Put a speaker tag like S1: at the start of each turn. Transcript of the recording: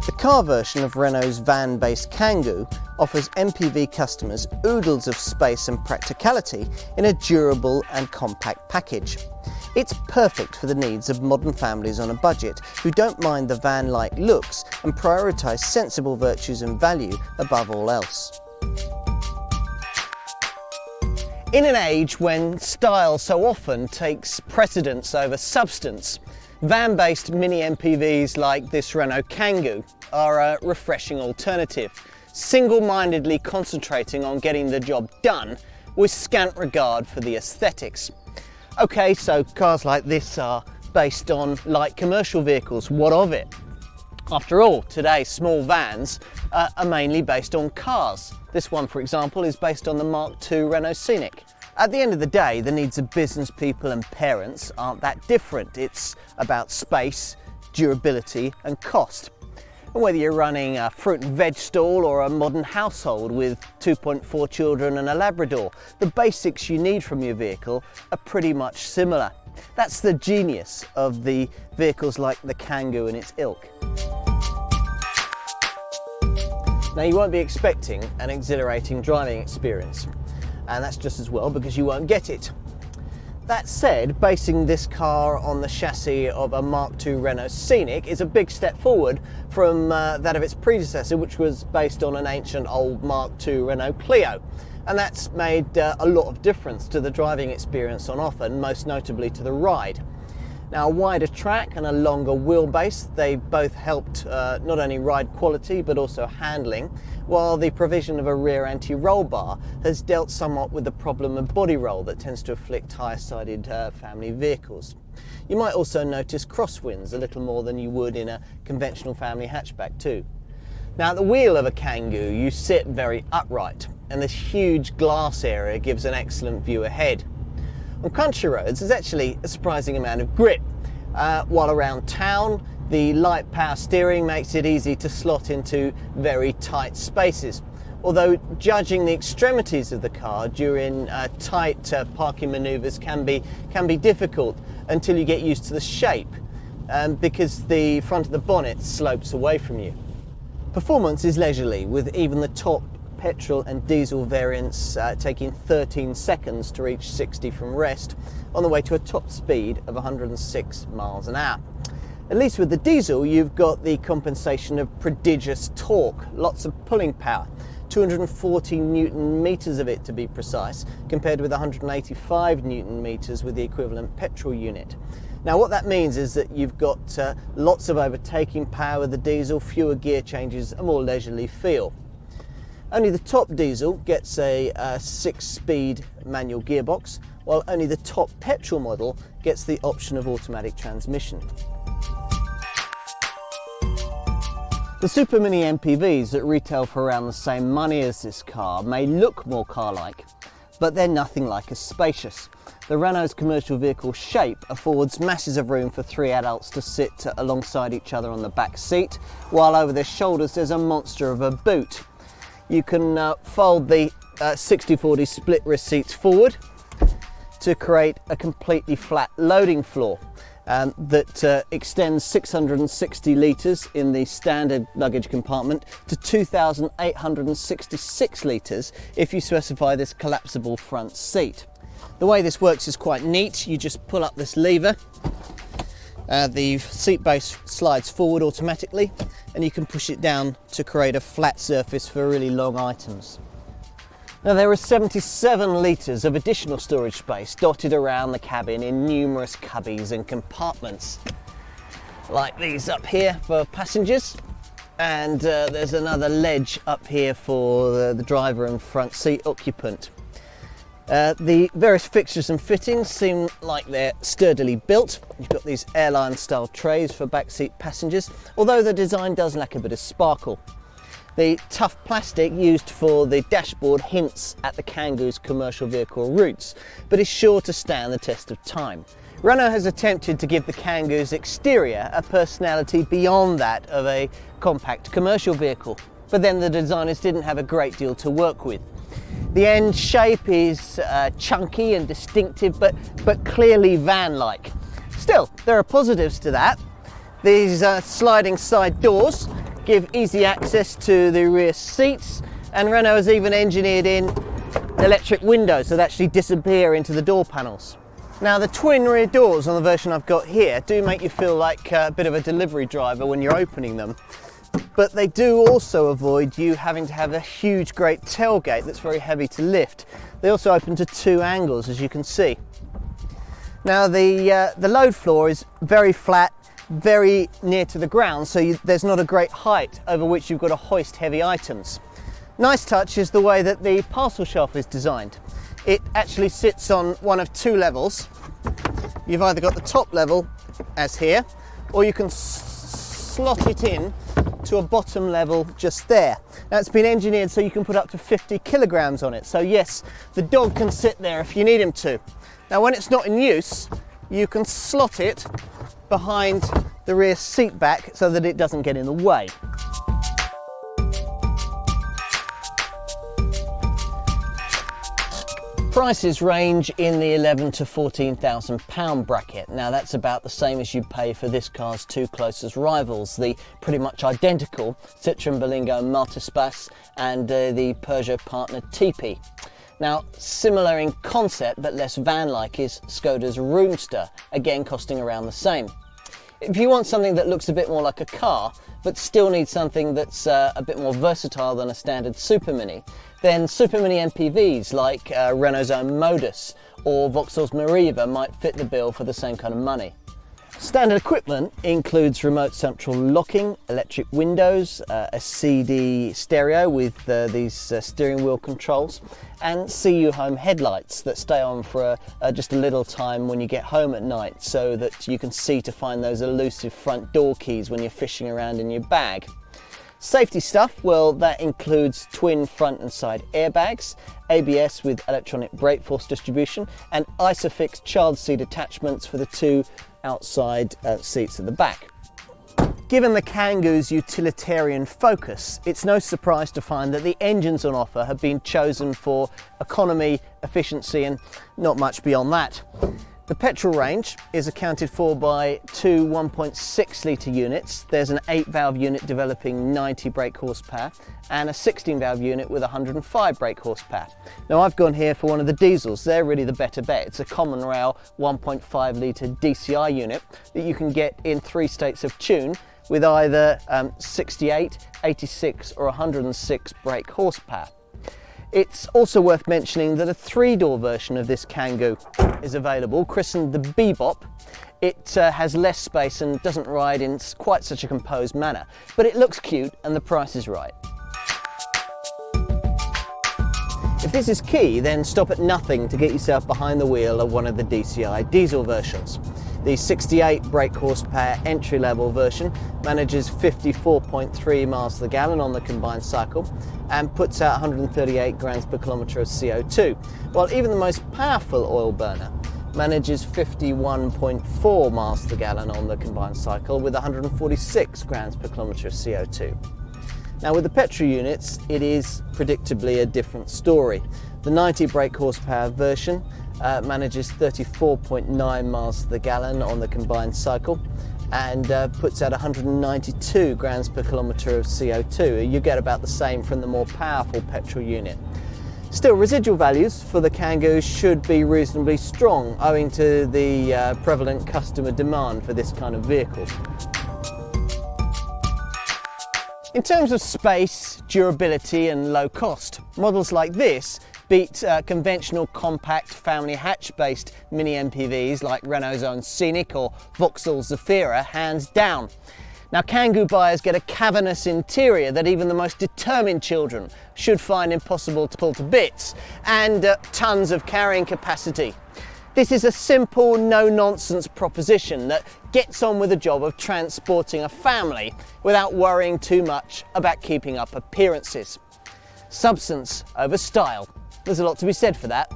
S1: The car version of Renault's van-based Kangoo offers MPV customers oodles of space and practicality in a durable and compact package. It's perfect for the needs of modern families on a budget who don't mind the van-like looks and prioritise sensible virtues and value above all else. In an age when style so often takes precedence over substance, van-based mini MPVs like this Renault Kangoo are a refreshing alternative, single-mindedly concentrating on getting the job done with scant regard for the aesthetics. Okay, so cars like this are based on light commercial vehicles. What of it? After all, today small vans are mainly based on cars. This one, for example, is based on the Mark II Renault Scenic. At the end of the day, the needs of business people and parents aren't that different. It's about space, durability and cost. And whether you're running a fruit and veg stall or a modern household with 2.4 children and a Labrador, the basics you need from your vehicle are pretty much similar. That's the genius of the vehicles like the Kangoo and its ilk. Now, you won't be expecting an exhilarating driving experience, and that's just as well because you won't get it. That said, basing this car on the chassis of a Mark II Renault Scenic is a big step forward from that of its predecessor, which was based on an ancient old Mark II Renault Clio. And that's made a lot of difference to the driving experience on offer, and most notably to the ride. Now, a wider track and a longer wheelbase, they both helped not only ride quality but also handling, while the provision of a rear anti-roll bar has dealt somewhat with the problem of body roll that tends to afflict higher-sided family vehicles. You might also notice crosswinds a little more than you would in a conventional family hatchback too. Now, at the wheel of a Kangoo, you sit very upright, and this huge glass area gives an excellent view ahead. On country roads, there's actually a surprising amount of grip, while around town, the light power steering makes it easy to slot into very tight spaces. Although judging the extremities of the car during tight parking manoeuvres can be difficult until you get used to the shape, because the front of the bonnet slopes away from you. Performance is leisurely, with even the top petrol and diesel variants taking 13 seconds to reach 60 from rest, on the way to a top speed of 106 miles an hour. At least with the diesel, you've got the compensation of prodigious torque, lots of pulling power, 240 Newton meters of it to be precise, compared with 185 Newton meters with the equivalent petrol unit. Now, what that means is that you've got lots of overtaking power with the diesel, fewer gear changes, a more leisurely feel. Only the top diesel gets a 6-speed manual gearbox, while only the top petrol model gets the option of automatic transmission. The Super Mini MPVs that retail for around the same money as this car may look more car-like, but they're nothing like as spacious. The Renault's commercial vehicle shape affords masses of room for 3 adults to sit alongside each other on the back seat, while over their shoulders there's a monster of a boot. You can fold the 60/40 split wrist seats forward to create a completely flat loading floor that extends 660 litres in the standard luggage compartment to 2,866 litres if you specify this collapsible front seat. The way this works is quite neat. You just pull up this lever, the seat base slides forward automatically, and you can push it down to create a flat surface for really long items. Now, there are 77 litres of additional storage space dotted around the cabin in numerous cubbies and compartments, like these up here for passengers, and there's another ledge up here for the driver and front seat occupant. The various fixtures and fittings seem like they're sturdily built. You've got these airline style trays for backseat passengers, although the design does lack a bit of sparkle. The tough plastic used for the dashboard hints at the Kangoo's commercial vehicle roots, but is sure to stand the test of time. Renault has attempted to give the Kangoo's exterior a personality beyond that of a compact commercial vehicle, but then the designers didn't have a great deal to work with. The end shape is chunky and distinctive, but clearly van-like. Still, there are positives to that. These sliding side doors give easy access to the rear seats, and Renault has even engineered in electric windows that actually disappear into the door panels. Now the twin rear doors on the version I've got here do make you feel like a bit of a delivery driver when you're opening them, but they do also avoid you having to have a huge great tailgate that's very heavy to lift. They also open to 2 angles, as you can see. Now the load floor is very flat, very near to the ground, so there's not a great height over which you've got to hoist heavy items. Nice touch is the way that the parcel shelf is designed. It actually sits on one of 2 levels. You've either got the top level, as here, or you can slot it in to a bottom level just there. Now it's been engineered so you can put up to 50 kilograms on it. So yes, the dog can sit there if you need him to. Now when it's not in use, you can slot it behind the rear seat back so that it doesn't get in the way. Prices range in the £11,000 to £14,000 bracket. Now that's about the same as you pay for this car's 2 closest rivals, the pretty much identical Citroën Berlingo Multispace and the Peugeot partner TP. Now similar in concept but less van-like is Skoda's Roomster, again costing around the same. If you want something that looks a bit more like a car but still needs something that's a bit more versatile than a standard Super Mini, then Super Mini MPVs like Renault's own Modus or Vauxhall's Meriva might fit the bill for the same kind of money. Standard equipment includes remote central locking, electric windows, a CD stereo with these steering wheel controls, and CU home headlights that stay on for just a little time when you get home at night so that you can see to find those elusive front door keys when you're fishing around in your bag. Safety stuff, well, that includes twin front and side airbags, ABS with electronic brake force distribution, and Isofix child seat attachments for the 2 outside seats at the back. Given the Kangoo's utilitarian focus, it's no surprise to find that the engines on offer have been chosen for economy, efficiency, and not much beyond that. The petrol range is accounted for by 2 1.6 litre units. There's an 8-valve unit developing 90 brake horsepower and a 16-valve unit with 105 brake horsepower. Now I've gone here for one of the diesels. They're really the better bet. It's a common rail 1.5 litre DCI unit that you can get in 3 states of tune with either 68, 86 or 106 brake horsepower. It's also worth mentioning that a 3-door version of this Kangoo is available, christened the Bebop. It has less space and doesn't ride in quite such a composed manner, but it looks cute and the price is right. If this is key, then stop at nothing to get yourself behind the wheel of one of the DCI diesel versions. The 68 brake horsepower entry-level version manages 54.3 miles to the gallon on the combined cycle and puts out 138 grams per kilometre of CO2, while even the most powerful oil burner manages 51.4 miles to the gallon on the combined cycle with 146 grams per kilometre of CO2. Now with the petrol units, it is predictably a different story. The 90 brake horsepower version manages 34.9 miles to the gallon on the combined cycle and puts out 192 grams per kilometre of CO2. You get about the same from the more powerful petrol unit. Still, residual values for the Kangoo should be reasonably strong owing to the prevalent customer demand for this kind of vehicle. In terms of space, durability and low cost, models like this beat conventional compact family hatch-based mini MPVs like Renault's own Scenic or Vauxhall's Zafira hands down. Now Kangoo buyers get a cavernous interior that even the most determined children should find impossible to pull to bits, and tons of carrying capacity. This is a simple, no-nonsense proposition that gets on with the job of transporting a family without worrying too much about keeping up appearances. Substance over style. There's a lot to be said for that.